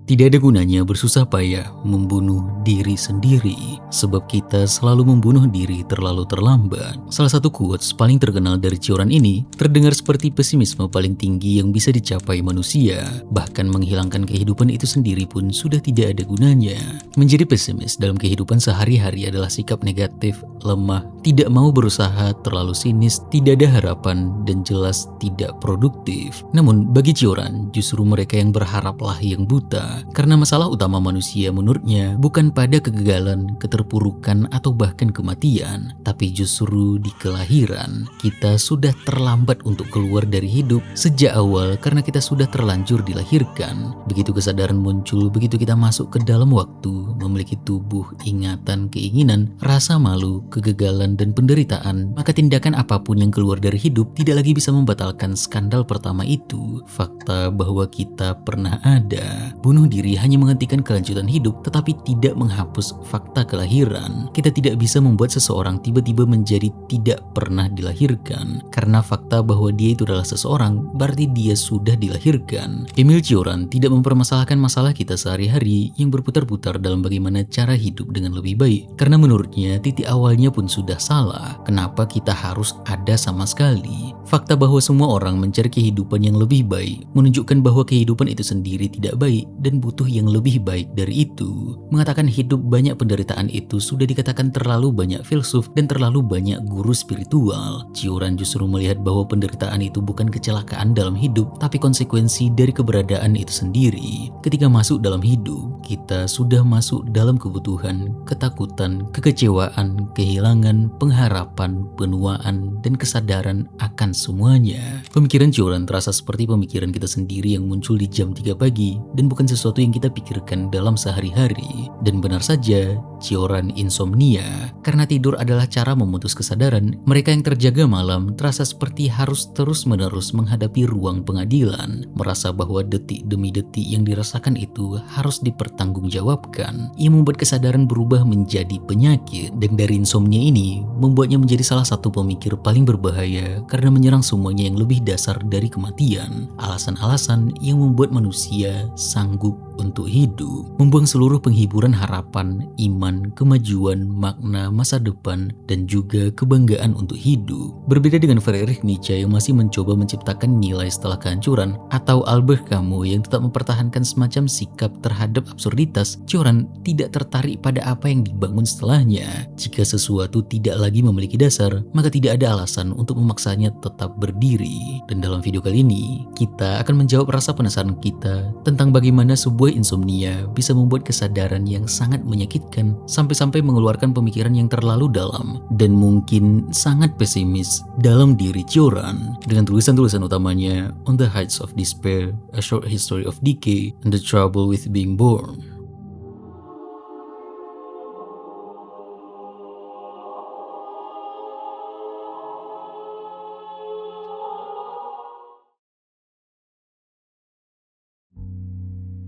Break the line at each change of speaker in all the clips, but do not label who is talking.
Tidak ada gunanya bersusah payah membunuh diri sendiri, sebab kita selalu membunuh diri terlalu terlambat. Salah satu quotes paling terkenal dari Cioran ini terdengar seperti pesimisme paling tinggi yang bisa dicapai manusia. Bahkan menghilangkan kehidupan itu sendiri pun sudah tidak ada gunanya. Menjadi pesimis dalam kehidupan sehari-hari adalah sikap negatif, lemah, tidak mau berusaha, terlalu sinis, tidak ada harapan, dan jelas tidak produktif. Namun bagi Cioran, justru mereka yang berharaplah yang buta. Karena masalah utama manusia menurutnya bukan pada kegagalan, keterpurukan, atau bahkan kematian, tapi justru di kelahiran. Kita sudah terlambat untuk keluar dari hidup sejak awal karena kita sudah terlanjur dilahirkan. Begitu kesadaran muncul, begitu kita masuk ke dalam waktu, memiliki tubuh, ingatan, keinginan, rasa malu, kegagalan, dan penderitaan, maka tindakan apapun yang keluar dari hidup tidak lagi bisa membatalkan skandal pertama itu. Fakta bahwa kita pernah ada. Bunuh diri hanya menghentikan kelanjutan hidup, tetapi tidak menghapus fakta kelahiran. Kita tidak bisa membuat seseorang tiba-tiba menjadi tidak pernah dilahirkan. Karena fakta bahwa dia itu adalah seseorang, berarti dia sudah dilahirkan. Emil Cioran tidak mempermasalahkan masalah kita sehari-hari yang berputar-putar dalam bagaimana cara hidup dengan lebih baik. Karena menurutnya titik awalnya pun sudah salah. Kenapa kita harus ada sama sekali? Fakta bahwa semua orang mencari kehidupan yang lebih baik menunjukkan bahwa kehidupan itu sendiri tidak baik dan butuh yang lebih baik dari itu. Mengatakan hidup banyak penderitaan itu sudah dikatakan terlalu banyak filsuf dan terlalu banyak guru spiritual. Cioran justru melihat bahwa penderitaan itu bukan kecelakaan dalam hidup, tapi konsekuensi dari keberadaan itu sendiri. Ketika masuk dalam hidup, kita sudah masuk dalam kebutuhan, ketakutan, kekecewaan, kehilangan, pengharapan, penuaan, dan kesadaran akan semuanya. Pemikiran Cioran terasa seperti pemikiran kita sendiri yang muncul di jam 3 pagi dan bukan sesuatu yang kita pikirkan dalam sehari-hari. Dan benar saja, Cioran insomnia. Karena tidur adalah cara memutus kesadaran, mereka yang terjaga malam terasa seperti harus terus-menerus menghadapi ruang pengadilan, merasa bahwa detik demi detik yang dirasakan itu harus dipertanggungjawabkan. Ia membuat kesadaran berubah menjadi penyakit, dan dari insomnia ini membuatnya menjadi salah satu pemikir paling berbahaya karena menyerang semuanya yang lebih dasar dari kematian. Alasan-alasan yang membuat manusia sanggup untuk hidup, membuang seluruh penghiburan harapan, iman, kemajuan, makna, masa depan, dan juga kebanggaan untuk hidup. Berbeda dengan Friedrich Nietzsche yang masih mencoba menciptakan nilai setelah kehancuran, atau Albert Camus yang tetap mempertahankan semacam sikap terhadap absurditas, Cioran tidak tertarik pada apa yang dibangun setelahnya. Jika sesuatu tidak lagi memiliki dasar, maka tidak ada alasan untuk memaksanya tetap berdiri. Dan dalam video kali ini, kita akan menjawab rasa penasaran kita tentang bagaimana sebuah insomnia bisa membuat kesadaran yang sangat menyakitkan sampai-sampai mengeluarkan pemikiran yang terlalu dalam dan mungkin sangat pesimis dalam diri Cioran, dengan tulisan-tulisan utamanya On the Heights of Despair, A Short History of Decay, and the Trouble with Being Born.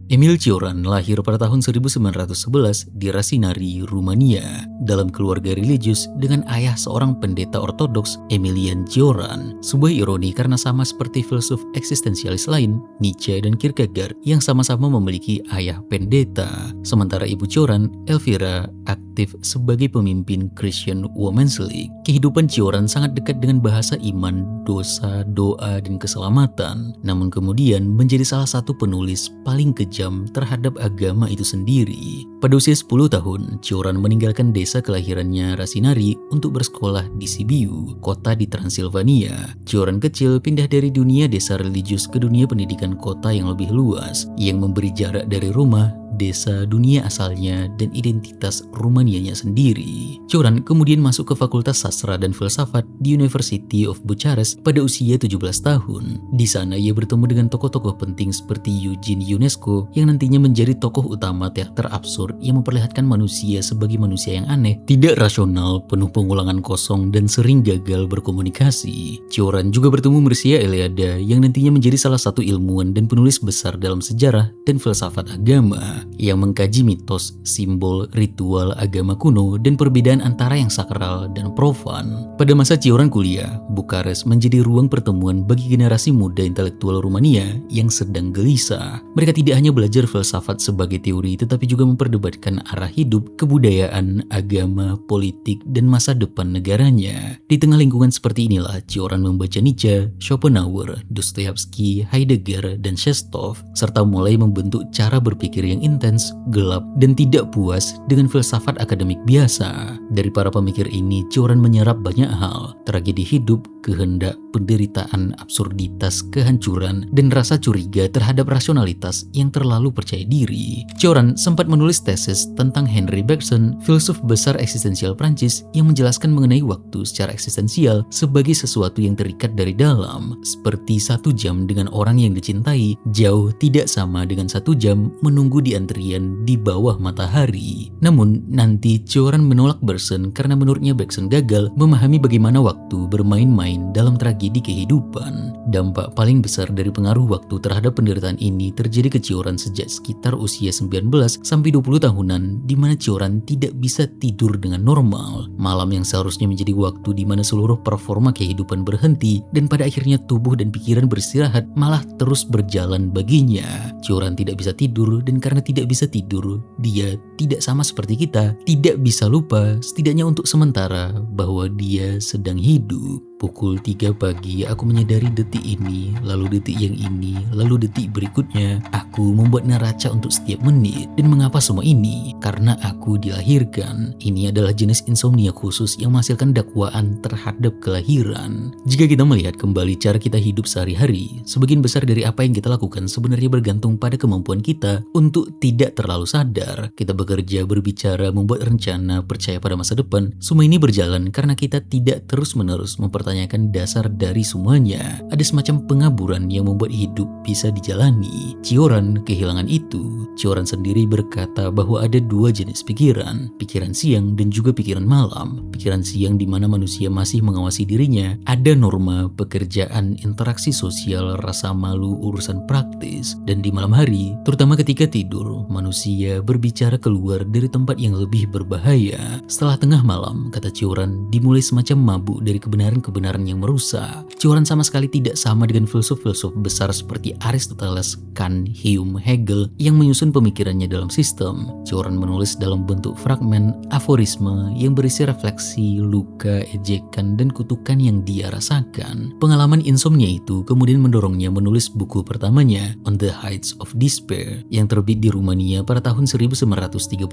Emil Cioran lahir pada tahun 1911 di Rasinari, Rumania, dalam keluarga religius dengan ayah seorang pendeta ortodoks, Emilian Cioran. Sebuah ironi karena sama seperti filsuf eksistensialis lain, Nietzsche dan Kierkegaard, yang sama-sama memiliki ayah pendeta. Sementara ibu Cioran, Elvira, aktif sebagai pemimpin Christian Women's League. Kehidupan Cioran sangat dekat dengan bahasa iman, dosa, doa, dan keselamatan. Namun kemudian menjadi salah satu penulis paling kejam terhadap agama itu sendiri. Pada usia 10 tahun, Cioran meninggalkan desa kelahirannya Rasinari untuk bersekolah di Sibiu, kota di Transilvania. Cioran kecil pindah dari dunia desa religius ke dunia pendidikan kota yang lebih luas, yang memberi jarak dari rumah, desa, dunia asalnya, dan identitas Rumanianya sendiri. Cioran kemudian masuk ke Fakultas Sastra dan Filsafat di University of Bucharest pada usia 17 tahun. Di sana ia bertemu dengan tokoh-tokoh penting seperti Eugene Ionesco yang nantinya menjadi tokoh utama teater absurd yang memperlihatkan manusia sebagai manusia yang aneh, tidak rasional, penuh pengulangan kosong, dan sering gagal berkomunikasi. Cioran juga bertemu Mircea Eliade yang nantinya menjadi salah satu ilmuwan dan penulis besar dalam sejarah dan filsafat agama. yang mengkaji mitos, simbol, ritual agama kuno, dan perbedaan antara yang sakral dan profan. Pada masa Cioran kuliah, Bukares menjadi ruang pertemuan bagi generasi muda intelektual Rumania yang sedang gelisah. Mereka tidak hanya belajar filsafat sebagai teori, tetapi juga memperdebatkan arah hidup, kebudayaan, agama, politik, dan masa depan negaranya. Di tengah lingkungan seperti inilah, Cioran membaca Nietzsche, Schopenhauer, Dostoyevsky, Heidegger, dan Shestov, serta mulai membentuk cara berpikir yang intens, gelap, dan tidak puas dengan filsafat akademik biasa. Dari para pemikir ini, Cioran menyerap banyak hal: tragedi hidup, kehendak, penderitaan, absurditas, kehancuran, dan rasa curiga terhadap rasionalitas yang terlalu percaya diri. Cioran sempat menulis tesis tentang Henri Bergson, filsuf besar eksistensial Prancis, yang menjelaskan mengenai waktu secara eksistensial sebagai sesuatu yang terikat dari dalam, seperti 1 jam dengan orang yang dicintai jauh tidak sama dengan 1 jam menunggu di antrian di bawah matahari. Namun nanti Cioran menolak Bergson karena menurutnya Bergson gagal memahami bagaimana waktu bermain-main dalam tragedi kehidupan. Dampak paling besar dari pengaruh waktu terhadap penderitaan ini terjadi ke Cioran sejak sekitar usia 19 sampai 20 tahunan, di mana Cioran tidak bisa tidur dengan normal. Malam yang seharusnya menjadi waktu di mana seluruh performa kehidupan berhenti dan pada akhirnya tubuh dan pikiran beristirahat malah terus berjalan baginya. Cioran tidak bisa tidur, dan karena tidak bisa tidur, dia tidak sama seperti kita, tidak bisa lupa, setidaknya untuk sementara, bahwa dia sedang hidup. Pukul 3 pagi aku menyadari detik ini, lalu detik yang ini, lalu detik berikutnya. Aku membuat neraca untuk setiap menit. Dan mengapa semua ini? Karena aku dilahirkan. Ini adalah jenis insomnia khusus yang menghasilkan dakwaan terhadap kelahiran. Jika kita melihat kembali cara kita hidup sehari-hari, sebagian besar dari apa yang kita lakukan sebenarnya bergantung pada kemampuan kita untuk tidak terlalu sadar. Kita bekerja, berbicara, membuat rencana, percaya pada masa depan. Semua ini berjalan karena kita tidak terus-menerus mempertanyakan dasar dari semuanya. Ada semacam pengaburan yang membuat hidup bisa dijalani. Cioran kehilangan itu. Cioran sendiri berkata bahwa ada 2 jenis pikiran, pikiran siang dan juga pikiran malam. Pikiran siang di mana manusia masih mengawasi dirinya, ada norma, pekerjaan, interaksi sosial, rasa malu, urusan praktis. Dan di malam hari, terutama ketika tidur, manusia berbicara keluar dari tempat yang lebih berbahaya. Setelah tengah malam, kata Cioran, dimulai semacam mabuk dari kebenaran yang merusak. Cioran sama sekali tidak sama dengan filsuf-filsuf besar seperti Aristoteles, Kant, Hume, Hegel yang menyusun pemikirannya dalam sistem. Cioran menulis dalam bentuk fragmen, aforisme yang berisi refleksi, luka, ejekan, dan kutukan yang dia rasakan. Pengalaman insomnia itu kemudian mendorongnya menulis buku pertamanya, On the Heights of Despair, yang terbit di Rumania pada tahun 1934.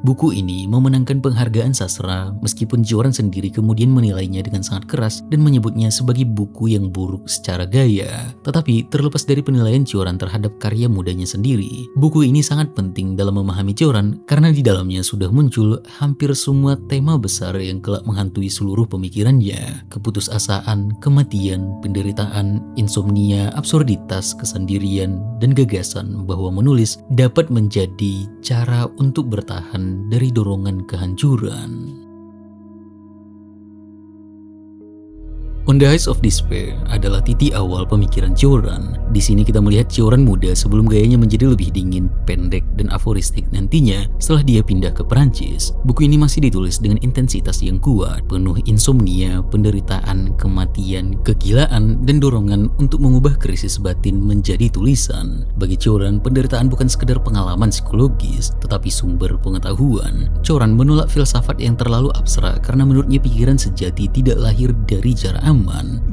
Buku ini memenangkan penghargaan sastra, meskipun Cioran sendiri kemudian menilainya dengan sangat keras dan menyebutnya sebagai buku yang buruk secara gaya. Tetapi terlepas dari penilaian Cioran terhadap karya mudanya sendiri, buku ini sangat penting dalam memahami Cioran karena di dalamnya sudah muncul hampir semua tema besar yang kelak menghantui seluruh pemikirannya: keputusasaan, kematian, penderitaan, insomnia, absurditas, kesendirian, dan gagasan bahwa menulis dapat menjadi cara untuk bertahan dari dorongan kehancuran. On the Heights of Despair adalah titik awal pemikiran Cioran. Di sini kita melihat Cioran muda sebelum gayanya menjadi lebih dingin, pendek, dan aforistik nantinya setelah dia pindah ke Perancis. Buku ini masih ditulis dengan intensitas yang kuat, penuh insomnia, penderitaan, kematian, kegilaan, dan dorongan untuk mengubah krisis batin menjadi tulisan. Bagi Cioran, penderitaan bukan sekedar pengalaman psikologis, tetapi sumber pengetahuan. Cioran menolak filsafat yang terlalu abstrak karena menurutnya pikiran sejati tidak lahir dari jarak aman.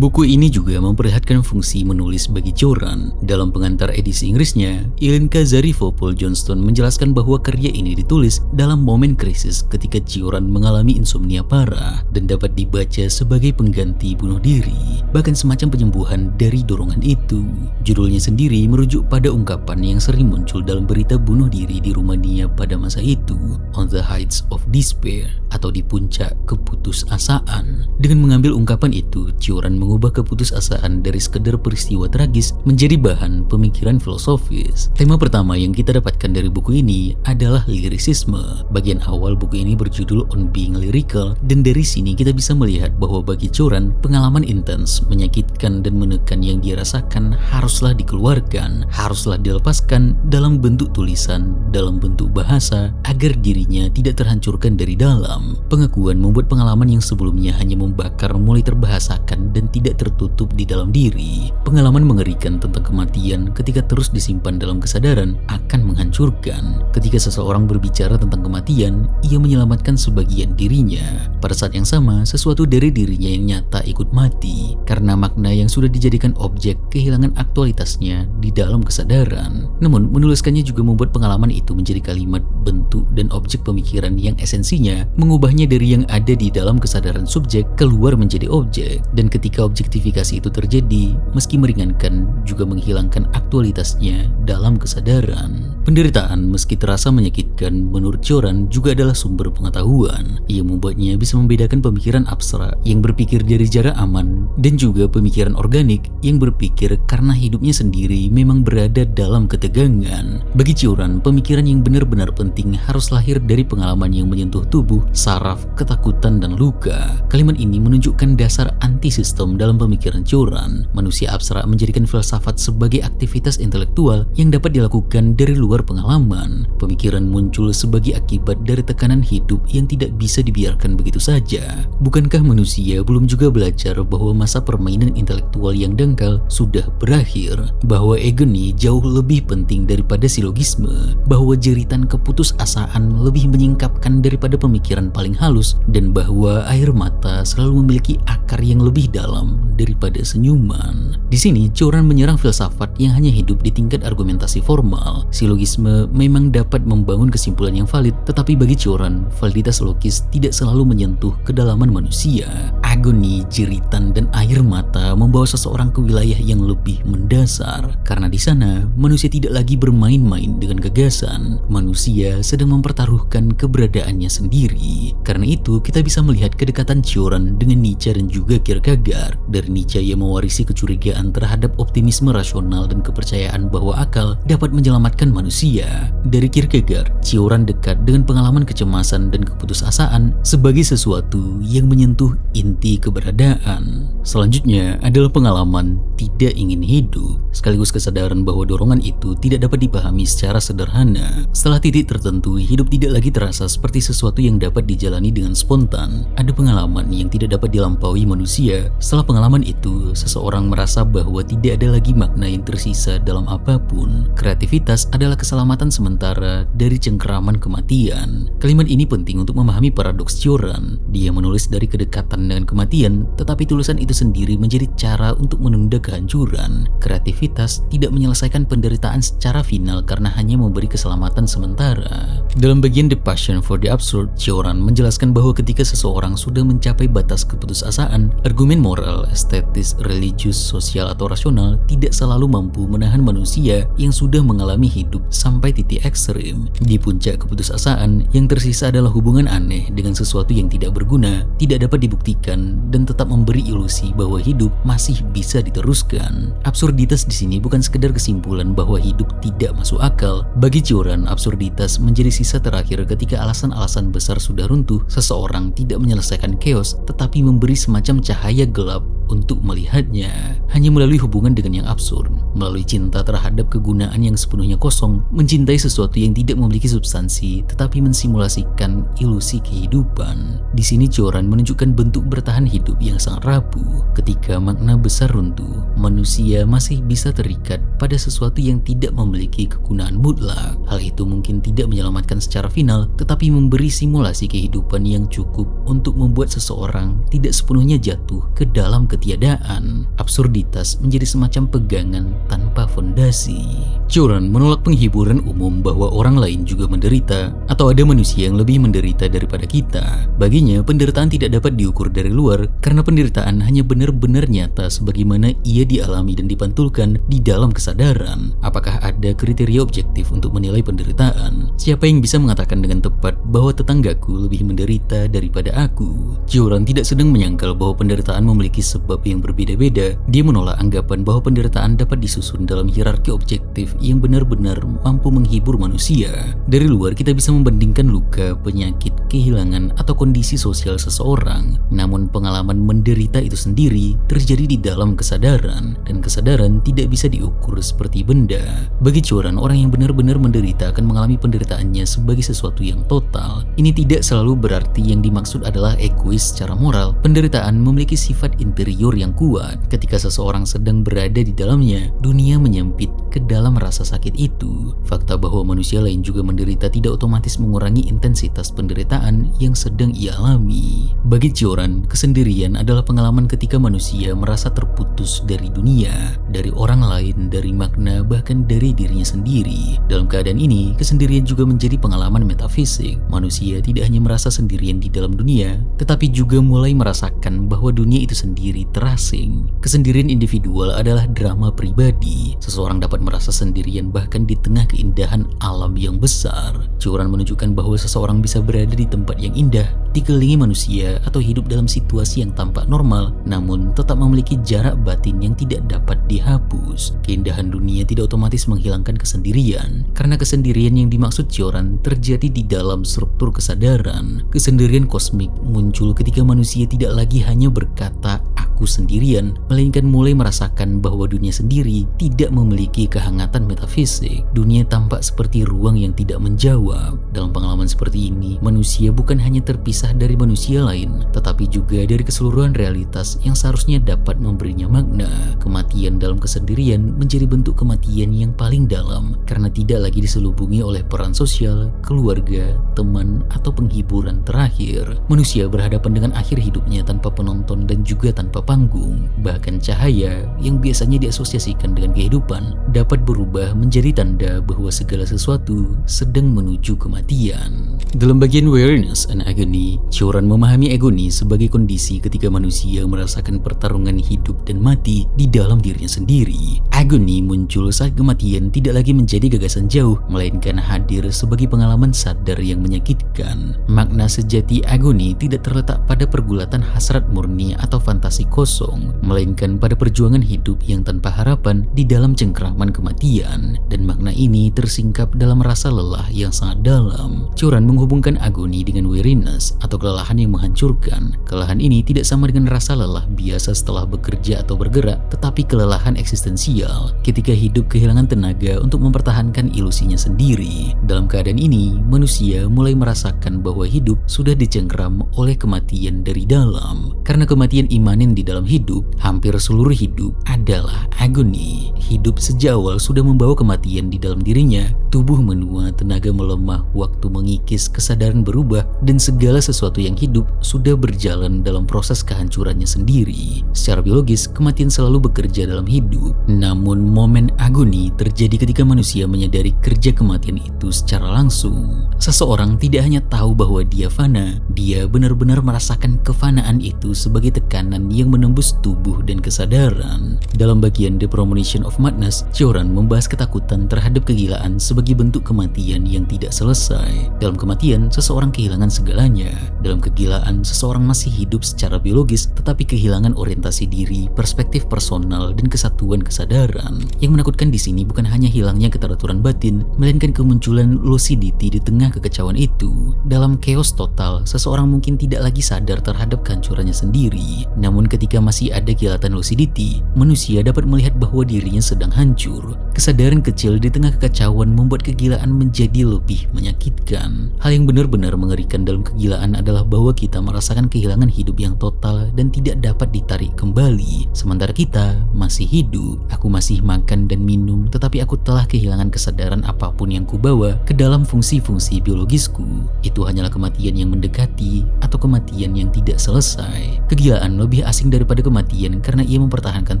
Buku ini juga memperlihatkan fungsi menulis bagi Cioran. Dalam pengantar edisi Inggrisnya, Ilinka Zarifo-Paul Johnston menjelaskan bahwa karya ini ditulis dalam momen krisis ketika Cioran mengalami insomnia parah dan dapat dibaca sebagai pengganti bunuh diri, bahkan semacam penyembuhan dari dorongan itu. Judulnya sendiri merujuk pada ungkapan yang sering muncul dalam berita bunuh diri di Rumania pada masa itu, On the Heights of Despair, atau di puncak keputusasaan. Dengan mengambil ungkapan itu, itu, Cioran mengubah keputusasaan dari sekedar peristiwa tragis menjadi bahan pemikiran filosofis. Tema pertama yang kita dapatkan dari buku ini adalah lirisisme. Bagian awal buku ini berjudul On Being Lyrical, dan dari sini kita bisa melihat bahwa bagi Cioran, pengalaman intens, menyakitkan dan menekan yang dia rasakan haruslah dikeluarkan, haruslah dilepaskan dalam bentuk tulisan, dalam bentuk bahasa, agar dirinya tidak terhancurkan dari dalam. Pengakuan membuat pengalaman yang sebelumnya hanya membakar mulai terbahasakan dan tidak tertutup di dalam diri. Pengalaman mengerikan tentang kematian ketika terus disimpan dalam kesadaran akan menghancurkan. Ketika seseorang berbicara tentang kematian, ia menyelamatkan sebagian dirinya. Pada saat yang sama, sesuatu dari dirinya yang nyata ikut mati karena makna yang sudah dijadikan objek kehilangan aktualitasnya di dalam kesadaran. Namun, menuliskannya juga membuat pengalaman itu menjadi kalimat, bentuk, dan objek pemikiran yang esensinya mengubahnya dari yang ada di dalam kesadaran subjek keluar menjadi objek. Dan ketika objektifikasi itu terjadi, meski meringankan, juga menghilangkan aktualitasnya dalam kesadaran. Penderitaan meski terasa menyakitkan, menurut Cioran juga adalah sumber pengetahuan. Ia membuatnya bisa membedakan pemikiran abstrak yang berpikir dari jarak aman dan juga pemikiran organik yang berpikir karena hidupnya sendiri memang berada dalam ketegangan. Bagi Cioran, pemikiran yang benar-benar penting harus lahir dari pengalaman yang menyentuh tubuh, saraf, ketakutan, dan luka. Kalimat ini menunjukkan dasar anti-sistem dalam pemikiran Cioran. Manusia abstrak menjadikan filsafat sebagai aktivitas intelektual yang dapat dilakukan dari luar pengalaman. Pemikiran muncul sebagai akibat dari tekanan hidup yang tidak bisa dibiarkan begitu saja. Bukankah manusia belum juga belajar bahwa masa permainan intelektual yang dangkal sudah berakhir? Bahwa egoni jauh lebih penting daripada silogisme? Bahwa jeritan keputusasaan lebih menyingkapkan daripada pemikiran paling halus? Dan bahwa air mata selalu memiliki akar yang lebih dalam daripada senyuman? Di sini, Cioran menyerang filsafat yang hanya hidup di tingkat argumentasi formal. Silogisme memang dapat membangun kesimpulan yang valid, tetapi bagi Cioran, validitas logis tidak selalu menyentuh kedalaman manusia. Agoni, jeritan, dan air mata membawa seseorang ke wilayah yang lebih mendasar. Karena di sana, manusia tidak lagi bermain-main dengan gagasan. Manusia sedang mempertaruhkan keberadaannya sendiri. Karena itu, kita bisa melihat kedekatan Cioran dengan Nietzsche dan juga Kierkegaard. Dari Nietzsche yang mewarisi kecurigaan terhadap optimisme rasional dan kepercayaan bahwa akal dapat menyelamatkan manusia. Dari Kierkegaard, Cioran dekat dengan pengalaman kecemasan dan keputusasaan sebagai sesuatu yang menyentuh inti keberadaan. Selanjutnya adalah pengalaman tidak ingin hidup, sekaligus kesadaran bahwa dorongan itu tidak dapat dipahami secara sederhana. Setelah titik tertentu, hidup tidak lagi terasa seperti sesuatu yang dapat dijalani dengan spontan. Ada pengalaman yang tidak dapat dilampaui manusia. Setelah pengalaman itu, seseorang merasa bahwa tidak ada lagi makna yang tersisa dalam apapun. Kreativitas adalah keselamatan sementara dari cengkeraman kematian. Kalimat ini penting untuk memahami paradoks Cioran. Dia menulis dari kedekatan dengan kematian, tetapi tulisan itu sendiri menjadi cara untuk menunda kehancuran. Kreativitas tidak menyelesaikan penderitaan secara final karena hanya memberi keselamatan sementara. Dalam bagian The Passion for the Absurd, Cioran menjelaskan bahwa ketika seseorang sudah mencapai batas keputusasaan, argumen moral, estetis, religius, sosial, atau rasional tidak selalu mampu menahan manusia yang sudah mengalami hidup sampai titik ekstrim. Di puncak keputusasaan, yang tersisa adalah hubungan aneh dengan sesuatu yang tidak berguna, tidak dapat dibuktikan, dan tetap memberi ilusi bahwa hidup masih bisa diteruskan. Absurditas di sini bukan sekedar kesimpulan bahwa hidup tidak masuk akal. Bagi Cioran, absurditas menjadi sisa terakhir ketika alasan-alasan besar sudah runtuh. Seseorang tidak menyelesaikan chaos, tetapi memberi semacam cahaya gelap untuk melihatnya. Hanya melalui hubungan dengan yang absurd, melalui cinta terhadap kegunaan yang sepenuhnya kosong, mencintai sesuatu yang tidak memiliki substansi, tetapi mensimulasikan ilusi kehidupan. Di sini Cioran menunjukkan bentuk bertahan hidup yang sangat rapuh. Ketika makna besar runtuh, manusia masih bisa terikat pada sesuatu yang tidak memiliki kegunaan mutlak. Hal itu mungkin tidak menyelamatkan secara final, tetapi memberi simulasi kehidupan yang cukup untuk membuat seseorang tidak sepenuhnya jatuh ke dalam ketiadaan. Absurditas menjadi semacam pegangan tanpa tanpa fondasi. Joran menolak penghiburan umum bahwa orang lain juga menderita atau ada manusia yang lebih menderita daripada kita. Baginya, penderitaan tidak dapat diukur dari luar karena penderitaan hanya benar-benar nyata sebagaimana ia dialami dan dipantulkan di dalam kesadaran. Apakah ada kriteria objektif untuk menilai penderitaan? Siapa yang bisa mengatakan dengan tepat bahwa tetanggaku lebih menderita daripada aku? Joran tidak sedang menyangkal bahwa penderitaan memiliki sebab yang berbeda-beda. Dia menolak anggapan bahwa penderitaan dapat disusun dalam hierarki objektif yang benar-benar mampu menghibur manusia. Dari luar kita bisa membandingkan luka, penyakit, kehilangan, atau kondisi sosial seseorang. Namun pengalaman menderita itu sendiri terjadi di dalam kesadaran, dan kesadaran tidak bisa diukur seperti benda. Bagi Joran, orang yang benar-benar menderita akan mengalami penderitaannya sebagai sesuatu yang total. Ini tidak selalu berarti yang dimaksud adalah egois secara moral. Penderitaan memiliki sifat interior yang kuat. Ketika seseorang sedang berada di dalamnya, dunia menyempit ke dalam rasa sakit itu. Fakta bahwa manusia lain juga menderita tidak otomatis mengurangi intensitas penderitaan yang sedang ia alami. Bagi Joran, kesendirian adalah pengalaman ketika manusia merasa terputus dari dunia, dari orang lain, dari makna, bahkan dari dirinya sendiri. Dalam keadaan ini, kesendirian juga menjadi pengalaman metafisik. Manusia tidak hanya merasa sendirian di dalam dunia, tetapi juga mulai merasakan bahwa dunia itu sendiri terasing. Kesendirian individual adalah drama pribadi. Seseorang dapat merasa sendirian bahkan di tengah keindahan alam yang besar. Joran menunjukkan bahwa seseorang bisa berada di tempat yang indah, dikelilingi manusia, atau hidup dalam situasi yang tampak normal, namun tetap memiliki jarak batin yang tidak dapat dihapus. Keindahan dunia tidak otomatis menghilangkan kesendirian, karena kesendirian yang dimaksud Joran terjadi di dalam struktur kesadaran. Kesendirian kosmik muncul ketika manusia tidak lagi hanya berkata aku sendirian, melainkan mulai merasakan bahwa dunia sendiri tidak memiliki kehangatan metafisik. Dunia tampak seperti ruang yang tidak menjawab. Dalam pengalaman seperti ini, manusia bukan hanya terpisah dari manusia lain, tetapi juga dari keseluruhan realitas yang seharusnya dapat memberinya makna. Kematian dalam kesendirian menjadi bentuk kematian yang paling dalam, karena tidak lagi diselubungi oleh peran sosial, keluarga, teman, atau penghiburan terakhir. Manusia berhadapan dengan akhir hidupnya tanpa penonton dan juga tanpa panggung. Bahkan cahaya yang biasanya diasosiasikan dengan kehidupan dapat berubah menjadi tanda bahwa segala sesuatu sedang menuju kematian. Dalam bagian awareness and agony, Joran memahami agony sebagai kondisi ketika manusia merasakan pertarungan hidup dan mati di dalam dirinya sendiri. Agony muncul saat kematian tidak lagi menjadi gagasan jauh, melainkan hadir sebagai pengalaman sadar yang menyakitkan. Makna sejati agony tidak terletak pada pergulatan hasrat murni atau fantasi kosong, melainkan pada perjuangan hidup yang tanpa harapan di dalam cengkraman kematian. Dan makna ini tersingkap dalam rasa lelah yang sangat dalam. Joran menghubungkan agony dengan weariness atau kelelahan yang menghancurkan. Kelelahan ini tidak sama dengan rasa lelah biasa setelah bekerja atau bergerak, tetapi kelelahan eksistensial ketika hidup kehilangan tenaga untuk mempertahankan ilusinya sendiri. Dalam keadaan ini, manusia mulai merasakan bahwa hidup sudah dicengkram oleh kematian dari dalam. Karena kematian imanen di dalam hidup, hampir seluruh hidup adalah agoni. Hidup sejak awal sudah membawa kematian di dalam dirinya. Tubuh menua, tenaga melemah, waktu mengikis, kesadaran berubah, dan segala sesuatu yang hidup sudah berjalan dalam proses kehancurannya sendiri. Secara biologis, kematian selalu bekerja dalam hidup. Namun momen agoni terjadi ketika manusia menyadari kerja kematian itu secara langsung. Seseorang tidak hanya tahu bahwa dia fana, dia benar-benar merasakan kefanaan itu sebagai tekanan yang menembus tubuh dan kesadaran. Dalam bagian The Premonition of Madness, Joran membahas ketakutan terhadap kegilaan sebagai bentuk kematian yang tidak selesai. Dalam kematian, seseorang kehilangan segalanya. Dalam kegilaan, seseorang masih hidup secara biologis, tetapi kehilangan orientasi diri, perspektif personal, dan kesatuan kesadaran. Yang menakutkan di sini bukan hanya hilangnya keteraturan batin, melainkan kemunculan lucidity di tengah kekacauan itu. Dalam chaos total, seseorang mungkin tidak lagi sadar terhadap kehancurannya sendiri. Namun ketika masih ada kilatan lucidity, manusia dapat melihat bahwa dirinya sedang hancur. Kesadaran kecil di tengah kekacauan membuat kegilaan menjadi lebih menyakitkan. Hal yang benar-benar mengerikan dalam kegilaan adalah bahwa kita merasakan kehilangan hidup yang total dan tidak dapat ditarik kembali. Sementara kita masih hidup. Aku masih makan dan minum, tetapi aku telah kehilangan kesadaran apapun yang kubawa ke dalam fungsi-fungsi biologisku. Itu hanyalah kematian yang mendekati atau kematian yang tidak selesai. Kegilaan lebih asing daripada kematian karena ia mempertahankan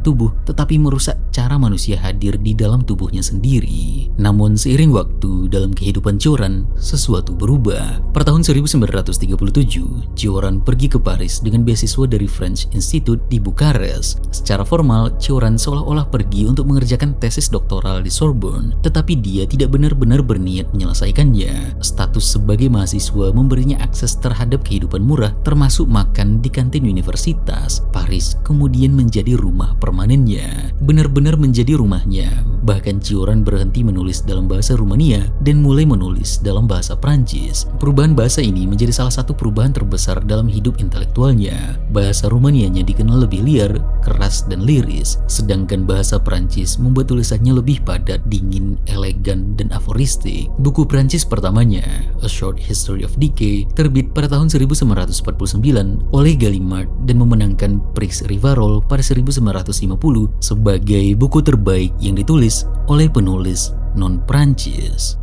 tubuh tetapi merusak cara manusia manusia hadir di dalam tubuhnya sendiri. Namun seiring waktu dalam kehidupan Cioran, sesuatu berubah. Pada tahun 1937, Cioran pergi ke Paris dengan beasiswa dari French Institute di Bukares. Secara formal, Cioran seolah-olah pergi untuk mengerjakan tesis doktoral di Sorbonne, tetapi dia tidak benar-benar berniat menyelesaikannya. Status sebagai mahasiswa memberinya akses terhadap kehidupan murah, termasuk makan di kantin universitas. Paris kemudian menjadi rumah permanennya, benar-benar menjadi rumahnya. Bahkan Cioran berhenti menulis dalam bahasa Rumania dan mulai menulis dalam bahasa Prancis. Perubahan bahasa ini menjadi salah satu perubahan terbesar dalam hidup intelektualnya. Bahasa Rumanianya dikenal lebih liar, keras, dan liris, sedangkan bahasa Prancis membuat tulisannya lebih padat, dingin, elegan, dan aforistik. Buku Prancis pertamanya, A Short History of Decay, terbit pada tahun 1949 oleh Gallimard dan memenangkan Prix Rivarol pada 1950 sebagai buku terbaik yang ditulis oleh penulis non-Prancis.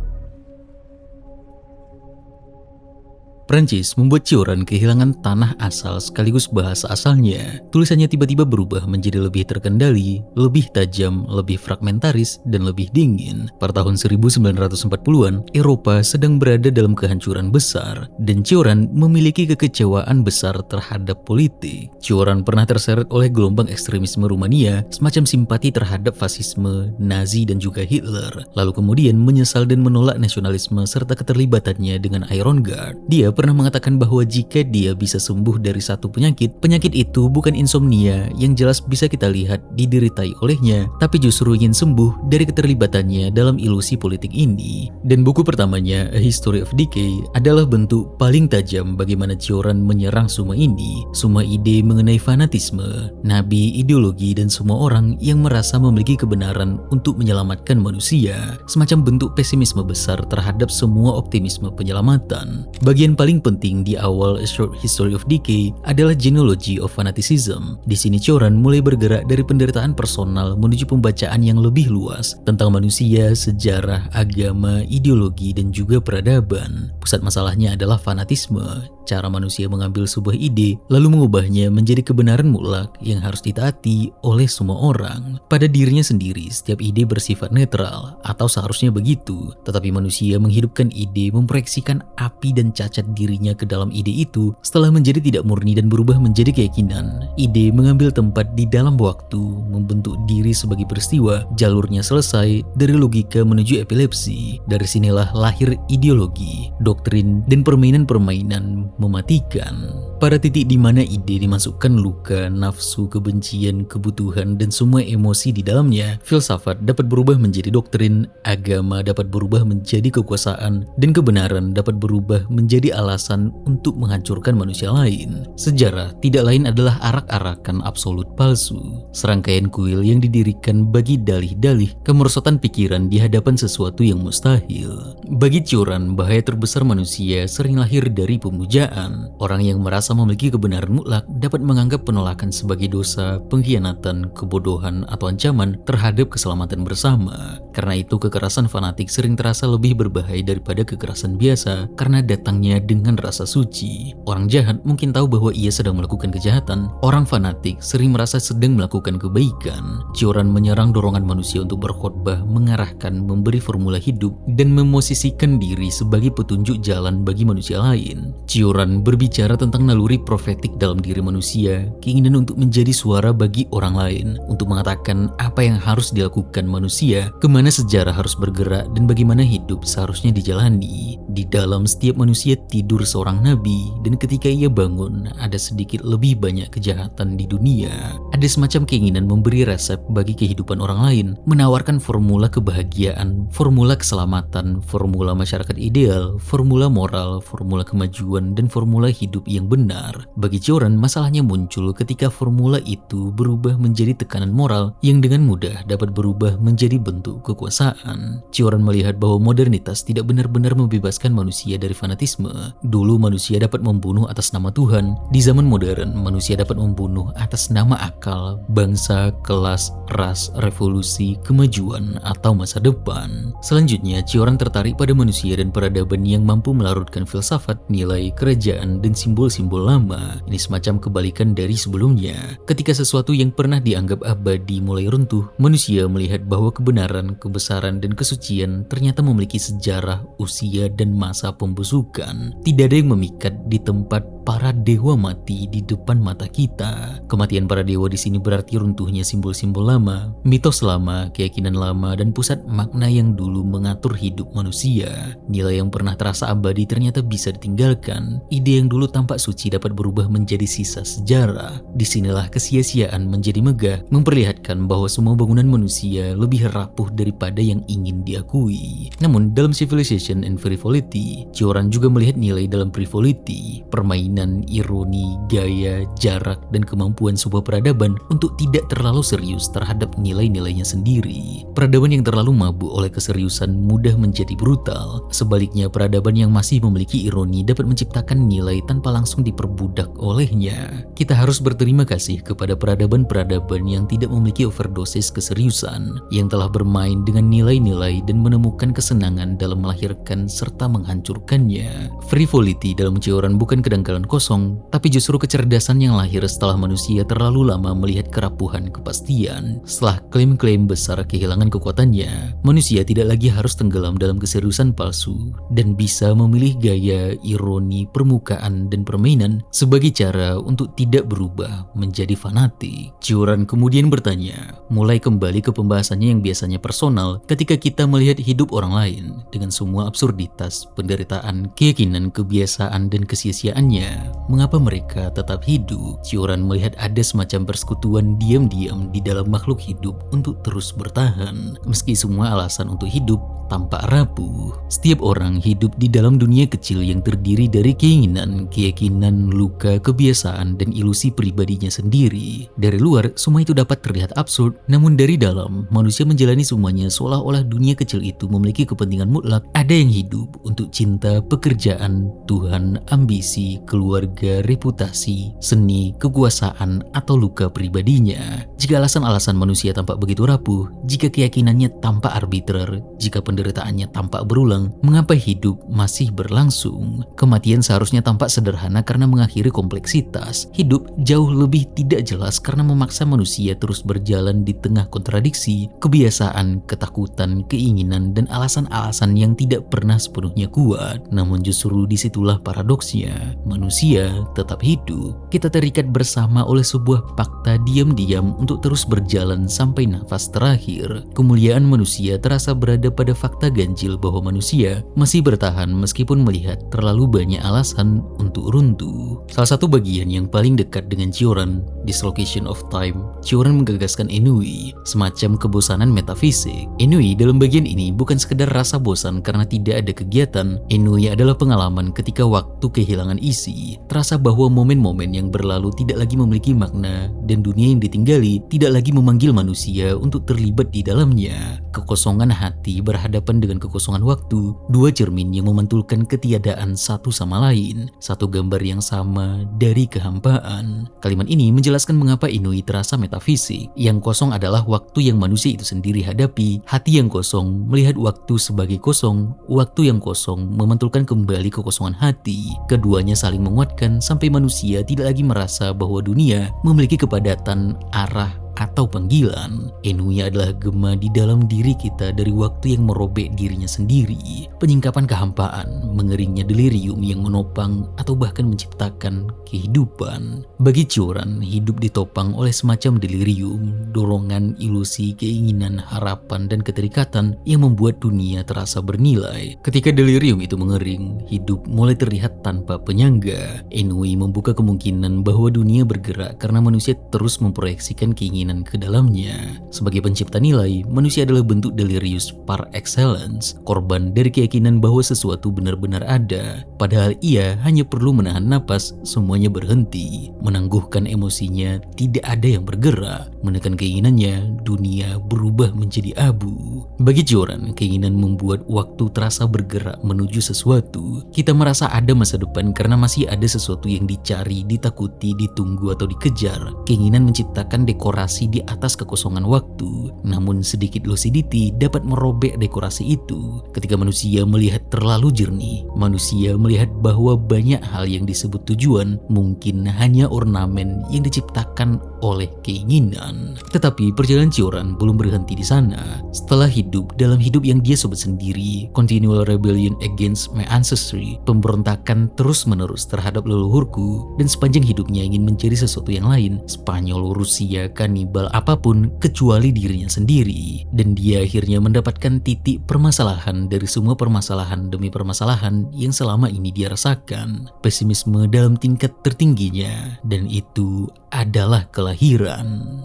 Prancis membuat Cioran kehilangan tanah asal sekaligus bahasa asalnya. Tulisannya tiba-tiba berubah menjadi lebih terkendali, lebih tajam, lebih fragmentaris, dan lebih dingin. Pada tahun 1940-an, Eropa sedang berada dalam kehancuran besar, dan Cioran memiliki kekecewaan besar terhadap politik. Cioran pernah terseret oleh gelombang ekstremisme Rumania, semacam simpati terhadap fasisme, Nazi, dan juga Hitler. Lalu kemudian menyesal dan menolak nasionalisme serta keterlibatannya dengan Iron Guard. Dia pernah mengatakan bahwa jika dia bisa sembuh dari satu penyakit itu bukan insomnia yang jelas bisa kita lihat dideritai olehnya, tapi justru ingin sembuh dari keterlibatannya dalam ilusi politik ini. Dan buku pertamanya, A History of Decay, adalah bentuk paling tajam bagaimana Cioran menyerang semua ini, semua ide mengenai fanatisme, nabi, ideologi, dan semua orang yang merasa memiliki kebenaran untuk menyelamatkan manusia, semacam bentuk pesimisme besar terhadap semua optimisme penyelamatan. Bagian paling penting di awal A Short History of Decay adalah genealogy of fanaticism. Di sini Cioran mulai bergerak dari penderitaan personal menuju pembacaan yang lebih luas tentang manusia, sejarah, agama, ideologi, dan juga peradaban. Pusat masalahnya adalah fanatisme, cara manusia mengambil sebuah ide lalu mengubahnya menjadi kebenaran mutlak yang harus ditaati oleh semua orang. Pada dirinya sendiri, setiap ide bersifat netral, atau seharusnya begitu, tetapi manusia menghidupkan ide, memproyeksikan api dan cacat dirinya ke dalam ide itu setelah menjadi tidak murni dan berubah menjadi keyakinan. Ide mengambil tempat di dalam waktu, membentuk diri sebagai peristiwa, jalurnya selesai dari logika menuju epilepsi. Dari sinilah lahir ideologi, doktrin, dan permainan-permainan mematikan. Pada titik di mana ide dimasukkan luka, nafsu, kebencian, kebutuhan, dan semua emosi di dalamnya, filsafat dapat berubah menjadi doktrin, agama dapat berubah menjadi kekuasaan, dan kebenaran dapat berubah menjadi alasan untuk menghancurkan manusia lain. Sejarah tidak lain adalah arak-arakan absolut palsu, serangkaian kuil yang didirikan bagi dalih-dalih kemerosotan pikiran di hadapan sesuatu yang mustahil. Bagi Cioran, bahaya terbesar manusia sering lahir dari pemujaan. Orang yang merasa memiliki kebenaran mutlak dapat menganggap penolakan sebagai dosa, pengkhianatan, kebodohan, atau ancaman terhadap keselamatan bersama. Karena itu, kekerasan fanatik sering terasa lebih berbahaya daripada kekerasan biasa karena datangnya dengan rasa suci. Orang jahat mungkin tahu bahwa ia sedang melakukan kejahatan. Orang fanatik sering merasa sedang melakukan kebaikan. Cioran menyerang dorongan manusia untuk berkhotbah, mengarahkan, memberi formula hidup, dan memosisikan diri sebagai petunjuk jalan bagi manusia lain. Cioran berbicara tentang naluri profetik dalam diri manusia, keinginan untuk menjadi suara bagi orang lain, untuk mengatakan apa yang harus dilakukan manusia, kemana sejarah harus bergerak, dan bagaimana hidup seharusnya dijalani. Di dalam setiap manusia tidur seorang nabi, dan ketika ia bangun, ada sedikit lebih banyak kejahatan di dunia. Ada semacam keinginan memberi resep bagi kehidupan orang lain, menawarkan formula kebahagiaan, formula keselamatan, formula masyarakat ideal, formula moral, formula kemajuan, dan formula hidup yang benar. Bagi Cioran, masalahnya muncul ketika formula itu berubah menjadi tekanan moral yang dengan mudah dapat berubah menjadi bentuk kekuasaan. Cioran melihat bahwa modernitas tidak benar-benar membebaskan manusia dari fanatisme, Dulu manusia dapat membunuh atas nama Tuhan. Di zaman modern, manusia dapat membunuh atas nama akal, bangsa, kelas, ras, revolusi, kemajuan, atau masa depan. Selanjutnya, Cioran tertarik pada manusia dan peradaban yang mampu melarutkan filsafat, nilai, kerajaan, dan simbol-simbol lama. Ini semacam kebalikan dari sebelumnya. Ketika sesuatu yang pernah dianggap abadi mulai runtuh, manusia melihat bahwa kebenaran, kebesaran, dan kesucian ternyata memiliki sejarah, usia, dan masa pembusukan. Tidak ada yang memikat di tempat para dewa mati di depan mata kita. Kematian para dewa di sini berarti runtuhnya simbol-simbol lama, mitos lama, keyakinan lama, dan pusat makna yang dulu mengatur hidup manusia. Nilai yang pernah terasa abadi ternyata bisa ditinggalkan. Ide yang dulu tampak suci dapat berubah menjadi sisa sejarah. Disinilah kesia-siaan menjadi megah, memperlihatkan bahwa semua bangunan manusia lebih rapuh daripada yang ingin diakui. Namun dalam Civilization and Frivolity, Cioran juga melihat nilai dalam frivolity, permainan, ironi, gaya, jarak, dan kemampuan sebuah peradaban untuk tidak terlalu serius terhadap nilai-nilainya sendiri. Peradaban yang terlalu mabuk oleh keseriusan mudah menjadi brutal. Sebaliknya, peradaban yang masih memiliki ironi dapat menciptakan nilai tanpa langsung diperbudak olehnya. Kita harus berterima kasih kepada peradaban-peradaban yang tidak memiliki overdosis keseriusan, yang telah bermain dengan nilai-nilai dan menemukan kesenangan dalam melahirkan serta menghancurkannya. Frivolity dalam Cioran bukan kedangkalan kosong, tapi justru kecerdasan yang lahir setelah manusia terlalu lama melihat kerapuhan kepastian. Setelah klaim-klaim besar kehilangan kekuatannya, manusia tidak lagi harus tenggelam dalam keseriusan palsu dan bisa memilih gaya, ironi, permukaan, dan permainan sebagai cara untuk tidak berubah menjadi fanatik. Cioran kemudian bertanya, mulai kembali ke pembahasannya yang biasanya personal, ketika kita melihat hidup orang lain dengan semua absurditas, penderitaan, keyakinan, kebiasaan, dan kesia-siaannya, mengapa mereka tetap hidup? Cioran melihat ada semacam persekutuan diam-diam di dalam makhluk hidup untuk terus bertahan, meski semua alasan untuk hidup tampak rapuh. Setiap orang hidup di dalam dunia kecil yang terdiri dari keinginan, keyakinan, luka, kebiasaan, dan ilusi pribadinya sendiri. Dari luar, semua itu dapat terlihat absurd, namun dari dalam, manusia menjalani semuanya seolah-olah dunia kecil itu memiliki kepentingan mutlak. Ada yang hidup untuk cinta, pekerjaan, Tuhan, ambisi, keluarga, reputasi, seni, kekuasaan, atau luka pribadinya. Jika alasan-alasan manusia tampak begitu rapuh, jika keyakinannya tampak arbitrer, jika penderitaannya tampak berulang, mengapa hidup masih berlangsung? Kematian seharusnya tampak sederhana karena mengakhiri kompleksitas. Hidup jauh lebih tidak jelas karena memaksa manusia terus berjalan di tengah kontradiksi, kebiasaan, ketakutan, keinginan, dan alasan-alasan yang tidak pernah sepenuhnya kuat. Namun justru disitulah paradoksnya. Manusia tetap hidup. Kita terikat bersama oleh sebuah fakta diam-diam untuk terus berjalan sampai nafas terakhir. Kemuliaan manusia terasa berada pada fakta ganjil bahwa manusia masih bertahan meskipun melihat terlalu banyak alasan untuk runtuh. Salah satu bagian yang paling dekat dengan Cioran, Dislocation of Time, Cioran menggagaskan ennui, semacam kebosanan metafisik. Ennui dalam bagian ini bukan sekedar rasa bosan karena tidak ada kegiatan. Ennui adalah pengalaman ketika waktu kehilangan isi, terasa bahwa momen-momen yang berlalu tidak lagi memiliki makna dan dunia yang ditinggali tidak lagi memanggil manusia untuk terlibat di dalamnya. Kekosongan hati berhadapan dengan kekosongan waktu, dua cermin yang memantulkan ketiadaan satu sama lain, satu gambar yang sama dari kehampaan. Kalimat ini menjelaskan mengapa ennui terasa metafisik. Yang kosong adalah waktu yang manusia itu sendiri hadapi. Hati yang kosong melihat waktu sebagai kosong, waktu yang kosong memantulkan kembali kekosongan hati. Keduanya saling menguatkan sampai manusia tidak lagi merasa bahwa dunia memiliki kepadatan, arah, atau panggilan. Ennui adalah gema di dalam diri kita dari waktu yang merobek dirinya sendiri, penyingkapan kehampaan, mengeringnya delirium yang menopang atau bahkan menciptakan kehidupan. Bagi Cioran, hidup ditopang oleh semacam delirium, dorongan, ilusi, keinginan, harapan, dan keterikatan yang membuat dunia terasa bernilai. Ketika delirium itu mengering, hidup mulai terlihat tanpa penyangga. Ennui membuka kemungkinan bahwa dunia bergerak karena manusia terus memproyeksikan keinginan keinginan ke dalamnya. Sebagai pencipta nilai, manusia adalah bentuk delirius par excellence, korban dari keyakinan bahwa sesuatu benar-benar ada. Padahal ia hanya perlu menahan napas, semuanya berhenti. Menangguhkan emosinya, tidak ada yang bergerak. Menekan keinginannya, dunia berubah menjadi abu. Bagi Joran, keinginan membuat waktu terasa bergerak menuju sesuatu. Kita merasa ada masa depan karena masih ada sesuatu yang dicari, ditakuti, ditunggu atau dikejar. Keinginan menciptakan dekorasi di atas kekosongan waktu. Namun sedikit lucidity dapat merobek dekorasi itu. Ketika manusia melihat terlalu jernih, manusia melihat bahwa banyak hal yang disebut tujuan mungkin hanya ornamen yang diciptakan oleh keinginan. Tetapi perjalanan Joran belum berhenti di sana. Setelah hidup dalam hidup yang dia sebut sendiri, continual rebellion against my ancestry, pemberontakan terus-menerus terhadap leluhurku, dan sepanjang hidupnya ingin menjadi sesuatu yang lain, Spanyol, Rusia, kanibal, apapun kecuali dirinya sendiri. Dan dia akhirnya mendapatkan titik permasalahan dari semua permasalahan demi permasalahan yang selama ini dia rasakan. Pesimisme dalam tingkat tertingginya, dan itu adalah kelahiran.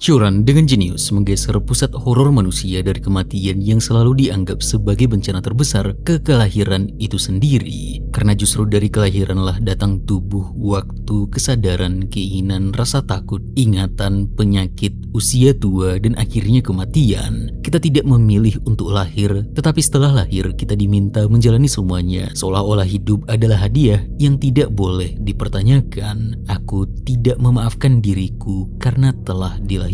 Joran dengan jenius menggeser pusat horor manusia dari kematian yang selalu dianggap sebagai bencana terbesar ke kelahiran itu sendiri. Karena justru dari kelahiranlah datang tubuh, waktu, kesadaran, keinginan, rasa takut, ingatan, penyakit, usia tua, dan akhirnya kematian. Kita tidak memilih untuk lahir, tetapi setelah lahir kita diminta menjalani semuanya seolah-olah hidup adalah hadiah yang tidak boleh dipertanyakan. Aku tidak memaafkan diriku karena telah dilahirkan.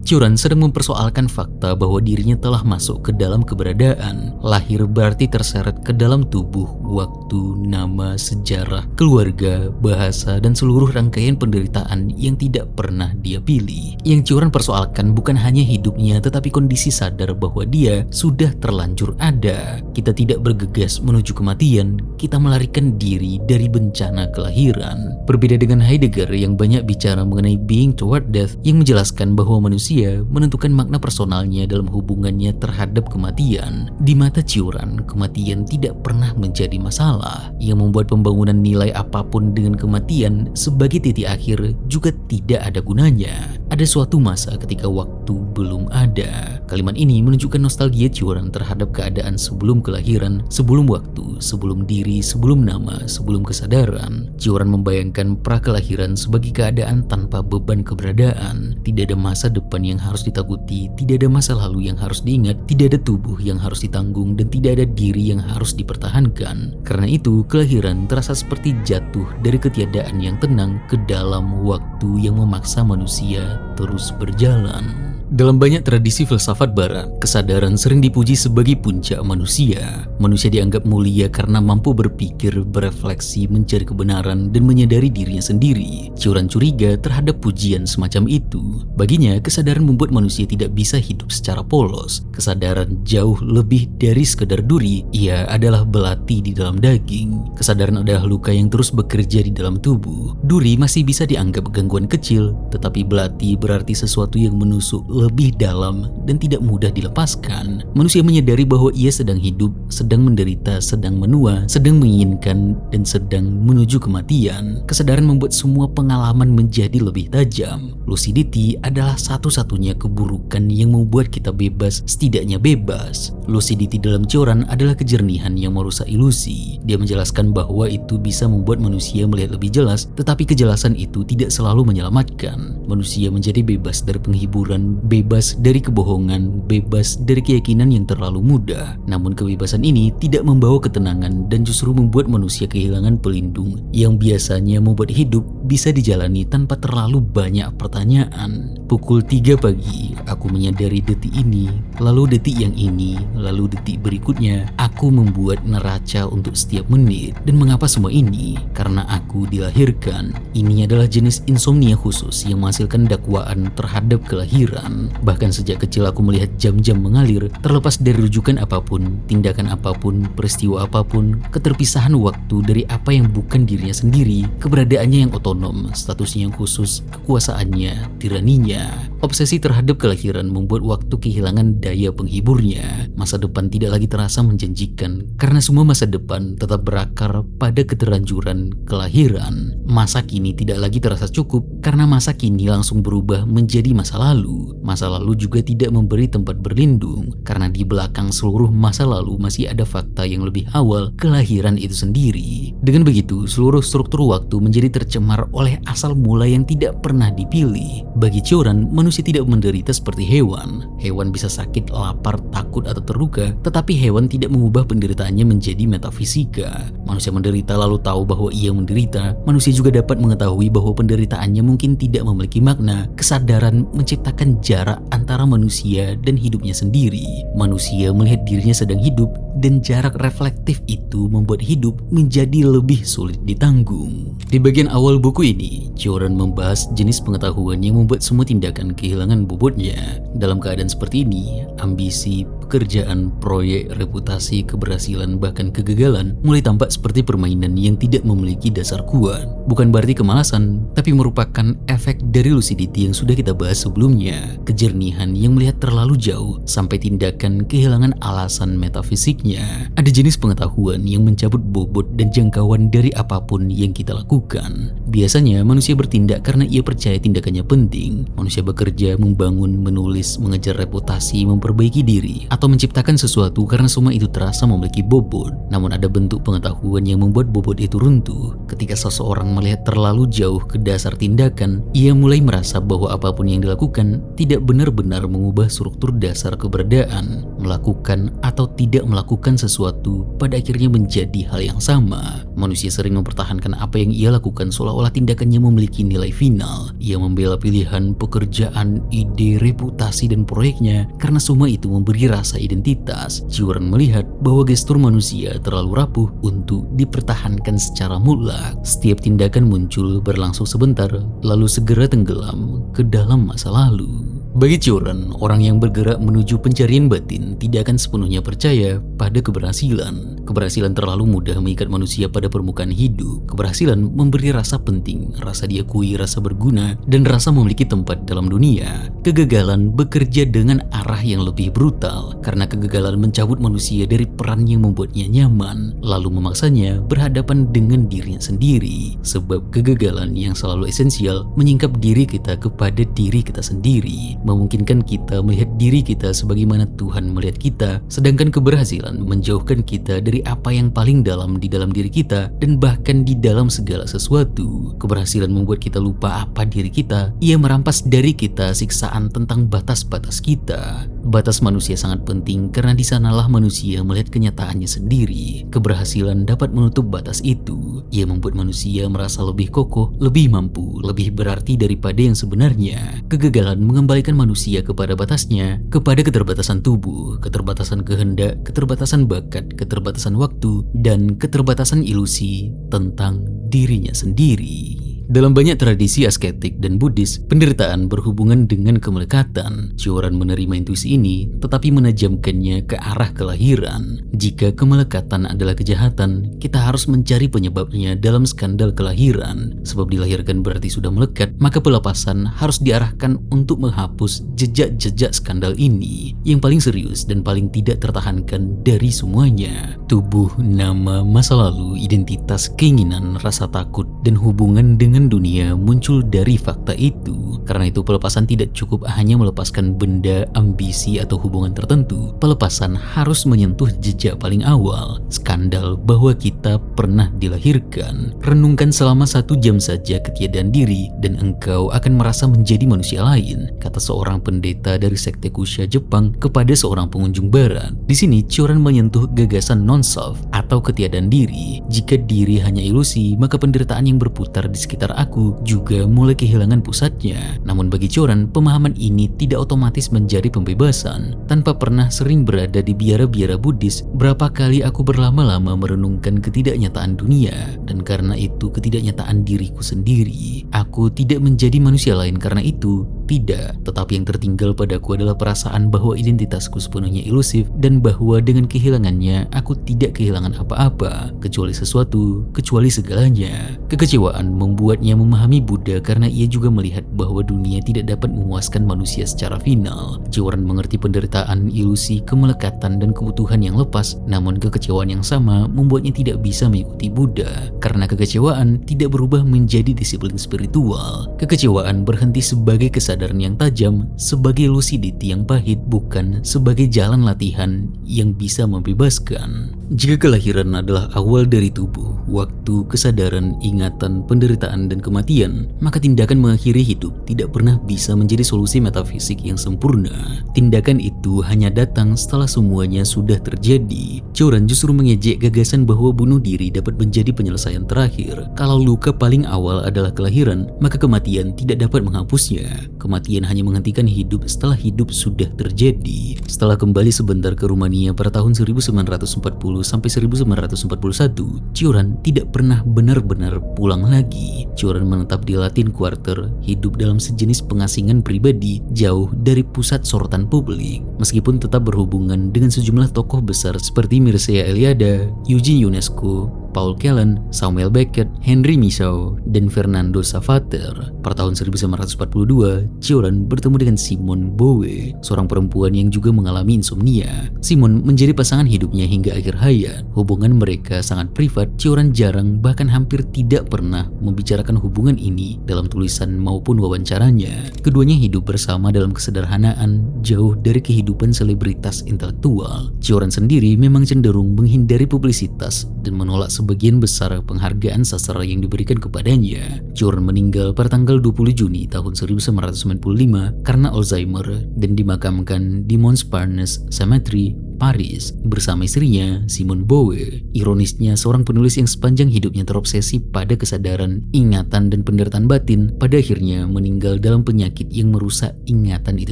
Joran sedang mempersoalkan fakta bahwa dirinya telah masuk ke dalam keberadaan. Lahir berarti terseret ke dalam tubuh, waktu, nama, sejarah, keluarga, bahasa, dan seluruh rangkaian penderitaan yang tidak pernah dia pilih. Yang Joran persoalkan bukan hanya hidupnya, tetapi kondisi sadar bahwa dia sudah terlanjur ada. Kita tidak bergegas menuju kematian, kita melarikan diri dari bencana kelahiran. Berbeda dengan Heidegger yang banyak bicara mengenai being toward death, yang menjelaskan bahwa manusia menentukan makna personalnya dalam hubungannya terhadap kematian. Di mata Joran, kematian tidak pernah menjadi masalah. Yang membuat pembangunan nilai apapun dengan kematian sebagai titik akhir juga tidak ada gunanya. Ada suatu masa ketika waktu belum ada. Kalimat ini menunjukkan nostalgia Joran terhadap keadaan sebelum kelahiran, sebelum waktu, sebelum diri, sebelum nama, sebelum kesadaran. Joran membayangkan prakelahiran sebagai keadaan tanpa beban keberadaan. Tidak ada masa depan yang harus ditakuti, tidak ada masa lalu yang harus diingat, tidak ada tubuh yang harus ditanggung, dan tidak ada diri yang harus dipertahankan. Karena itu, kelahiran terasa seperti jatuh dari ketiadaan yang tenang ke dalam waktu yang memaksa manusia terus berjalan. Dalam banyak tradisi filsafat barat, kesadaran sering dipuji sebagai puncak manusia. Manusia dianggap mulia karena mampu berpikir, berefleksi, mencari kebenaran, dan menyadari dirinya sendiri. Joran curiga terhadap pujian semacam itu. Baginya, kesadaran membuat manusia tidak bisa hidup secara polos. Kesadaran jauh lebih dari sekedar duri, ia adalah belati di dalam daging. Kesadaran adalah luka yang terus bekerja di dalam tubuh. Duri masih bisa dianggap gangguan kecil, tetapi belati berarti sesuatu yang menusuk lebih dalam dan tidak mudah dilepaskan. Manusia menyadari bahwa ia sedang hidup, sedang menderita, sedang menua, sedang menginginkan, dan sedang menuju kematian. Kesadaran membuat semua pengalaman menjadi lebih tajam. Lucidity adalah satu-satunya keburukan yang membuat kita bebas, setidaknya bebas. Lucidity dalam Joran adalah kejernihan yang merusak ilusi. Dia menjelaskan bahwa itu bisa membuat manusia melihat lebih jelas, tetapi kejelasan itu tidak selalu menyelamatkan. Manusia menjadi bebas dari penghiburan, bebas dari kebohongan, bebas dari keyakinan yang terlalu mudah. Namun kebebasan ini tidak membawa ketenangan dan justru membuat manusia kehilangan pelindung yang biasanya membuat hidup bisa dijalani tanpa terlalu banyak pertanyaan. Pukul 3 pagi, aku menyadari detik ini, lalu detik yang ini, lalu detik berikutnya. Aku membuat neraca untuk setiap menit. Dan mengapa semua ini? Karena aku dilahirkan. Ini adalah jenis insomnia khusus yang menghasilkan dakwaan terhadap kelahiran. Bahkan sejak kecil aku melihat jam-jam mengalir, terlepas dari rujukan apapun, tindakan apapun, peristiwa apapun, keterpisahan waktu dari apa yang bukan dirinya sendiri, keberadaannya yang otonom, statusnya yang khusus, kekuasaannya, tiraninya. Obsesi terhadap kelahiran membuat waktu kehilangan daya penghiburnya. Masa depan tidak lagi terasa menjanjikan karena semua masa depan tetap berakar pada keterlanjuran kelahiran. Masa kini tidak lagi terasa cukup karena masa kini langsung berubah menjadi masa lalu. Masa lalu juga tidak memberi tempat berlindung karena di belakang seluruh masa lalu masih ada fakta yang lebih awal kelahiran itu sendiri. Dengan begitu, seluruh struktur waktu menjadi tercemar oleh asal mula yang tidak pernah dipilih. Bagi Cioran, manusia tidak menderita seperti hewan. Hewan bisa sakit, lapar, takut, atau terluka, tetapi hewan tidak mengubah penderitaannya menjadi metafisika. Manusia menderita lalu tahu bahwa ia menderita. Manusia juga dapat mengetahui bahwa penderitaannya mungkin tidak memiliki makna. Kesadaran menciptakan jarak antara manusia dan hidupnya sendiri. Manusia melihat dirinya sedang hidup, dan jarak reflektif itu membuat hidup menjadi lebih sulit ditanggung. Di bagian awal buku ini, Cioran membahas jenis pengetahuan yang membuat semua tindakan kehilangan bobotnya. Dalam keadaan seperti ini, ambisi, pekerjaan, proyek, reputasi, keberhasilan, bahkan kegagalan mulai tampak seperti permainan yang tidak memiliki dasar kuat. Bukan berarti kemalasan, tapi merupakan efek dari lucidity yang sudah kita bahas sebelumnya. Kejernihan yang melihat terlalu jauh sampai tindakan kehilangan alasan metafisiknya. Ada jenis pengetahuan yang mencabut bobot dan jangkauan dari apapun yang kita lakukan. Biasanya manusia bertindak karena ia percaya tindakannya penting. Manusia bekerja, membangun, menulis, mengejar reputasi, memperbaiki diri, atau menciptakan sesuatu karena semua itu terasa memiliki bobot. Namun ada bentuk pengetahuan yang membuat bobot itu runtuh. Ketika seseorang melihat terlalu jauh ke dasar tindakan, ia mulai merasa bahwa apapun yang dilakukan tidak benar-benar mengubah struktur dasar keberadaan. Melakukan atau tidak melakukan sesuatu pada akhirnya menjadi hal yang sama. Manusia sering mempertahankan apa yang ia lakukan seolah-olah tindakannya memiliki nilai final. Ia membela pilihan, pekerjaan, ide, reputasi, dan proyeknya karena semua itu memberi rasa identitas. Cioran melihat bahwa gestur manusia terlalu rapuh untuk dipertahankan secara mutlak. Setiap tindakan muncul, berlangsung sebentar, lalu segera tenggelam ke dalam masa lalu. Bagi Cioran, orang yang bergerak menuju pencarian batin tidak akan sepenuhnya percaya pada keberhasilan. Keberhasilan terlalu mudah mengikat manusia pada permukaan hidup. Keberhasilan memberi rasa penting, rasa diakui, rasa berguna, dan rasa memiliki tempat dalam dunia. Kegagalan bekerja dengan arah yang lebih brutal, karena kegagalan mencabut manusia dari peran yang membuatnya nyaman, lalu memaksanya berhadapan dengan dirinya sendiri. Sebab kegagalan yang selalu esensial menyingkap diri kita kepada diri kita sendiri, memungkinkan kita melihat diri kita sebagaimana Tuhan melihat kita, sedangkan keberhasilan menjauhkan kita dari apa yang paling dalam di dalam diri kita dan bahkan di dalam segala sesuatu. Keberhasilan membuat kita lupa apa diri kita. Ia merampas dari kita siksaan tentang batas-batas kita. Batas manusia sangat penting karena di sanalah manusia melihat kenyataannya sendiri. Keberhasilan dapat menutup batas itu. Ia membuat manusia merasa lebih kokoh, lebih mampu, lebih berarti daripada yang sebenarnya. Kegagalan mengembalikan manusia kepada batasnya, kepada keterbatasan tubuh, keterbatasan kehendak, keterbatasan bakat, keterbatasan waktu, dan keterbatasan ilusi tentang dirinya sendiri. Dalam banyak tradisi asketik dan Buddhis, penderitaan berhubungan dengan kemelekatan. Cioran menerima intuisi ini, tetapi menajamkannya ke arah kelahiran. Jika kemelekatan adalah kejahatan, kita harus mencari penyebabnya dalam skandal kelahiran. Sebab dilahirkan berarti sudah melekat, maka pelepasan harus diarahkan untuk menghapus jejak-jejak skandal ini, yang paling serius dan paling tidak tertahankan dari semuanya. Tubuh, nama, masa lalu, identitas, keinginan, rasa takut, dan hubungan dengan dunia muncul dari fakta itu. Karena itu pelepasan tidak cukup hanya melepaskan benda, ambisi, atau hubungan tertentu. Pelepasan harus menyentuh jejak paling awal, skandal bahwa kita pernah dilahirkan. Renungkan selama 1 jam saja ketiadaan diri dan engkau akan merasa menjadi manusia lain, kata seorang pendeta dari sekte Kusha Jepang kepada seorang pengunjung barat. Di sini Cioran menyentuh gagasan non-self atau ketiadaan diri. Jika diri hanya ilusi, maka penderitaan yang berputar di sekitar aku juga mulai kehilangan pusatnya. Namun bagi Cioran, pemahaman ini tidak otomatis menjadi pembebasan. Tanpa pernah sering berada di biara-biara Buddhis, berapa kali aku berlama-lama merenungkan ketidaknyataan dunia, dan karena itu ketidaknyataan diriku sendiri. Aku tidak menjadi manusia lain karena itu, tidak. Tetapi yang tertinggal padaku adalah perasaan bahwa identitasku sepenuhnya ilusif, dan bahwa dengan kehilangannya aku tidak kehilangan apa-apa, kecuali sesuatu, kecuali segalanya. Kekecewaan membuat membuatnya memahami Buddha karena ia juga melihat bahwa dunia tidak dapat memuaskan manusia secara final. Cioran mengerti penderitaan, ilusi, kemelekatan, dan kebutuhan yang lepas, namun kekecewaan yang sama membuatnya tidak bisa mengikuti Buddha. Karena kekecewaan tidak berubah menjadi disiplin spiritual. Kekecewaan berhenti sebagai kesadaran yang tajam, sebagai lucidity yang pahit, bukan sebagai jalan latihan yang bisa membebaskan. Jika kelahiran adalah awal dari tubuh, waktu, kesadaran, ingatan, penderitaan, dan kematian, maka tindakan mengakhiri hidup tidak pernah bisa menjadi solusi metafisik yang sempurna. Tindakan itu hanya datang setelah semuanya sudah terjadi. Cioran justru mengejek gagasan bahwa bunuh diri dapat menjadi penyelesaian terakhir. Kalau luka paling awal adalah kelahiran, maka kematian tidak dapat menghapusnya. Kematian hanya menghentikan hidup setelah hidup sudah terjadi. Setelah kembali sebentar ke Rumania pada tahun 1940 sampai 1941, Cioran tidak pernah benar-benar pulang lagi. Cioran menetap di Latin Quarter, hidup dalam sejenis pengasingan pribadi jauh dari pusat sorotan publik. Meskipun tetap berhubungan dengan sejumlah tokoh besar seperti Mircea Eliade, Eugene Ionesco, Paul Celan, Samuel Beckett, Henry Michaux, dan Fernando Savater. Pada tahun 1942, Cioran bertemu dengan Simone Bowe, seorang perempuan yang juga mengalami insomnia. Simone menjadi pasangan hidupnya hingga akhir hayat. Hubungan mereka sangat privat. Cioran jarang, bahkan hampir tidak pernah membicarakan hubungan ini dalam tulisan maupun wawancaranya. Keduanya hidup bersama dalam kesederhanaan, jauh dari kehidupan selebritas intelektual. Cioran sendiri memang cenderung menghindari publisitas dan menolak sebagian besar penghargaan sastra yang diberikan kepadanya. Cioran meninggal pada tanggal 20 Juni tahun 1995 karena Alzheimer dan dimakamkan di Montparnasse Cemetery, Paris bersama istrinya Simone Bowe. Ironisnya, seorang penulis yang sepanjang hidupnya terobsesi pada kesadaran, ingatan, dan penderitaan batin pada akhirnya meninggal dalam penyakit yang merusak ingatan itu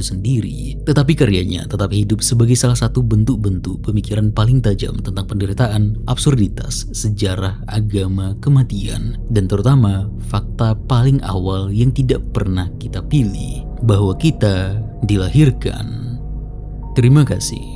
sendiri. Tetapi karyanya tetap hidup sebagai salah satu bentuk-bentuk pemikiran paling tajam tentang penderitaan, absurditas, sejarah, agama, kematian, dan terutama fakta paling awal yang tidak pernah kita pilih, bahwa kita dilahirkan. Terima kasih.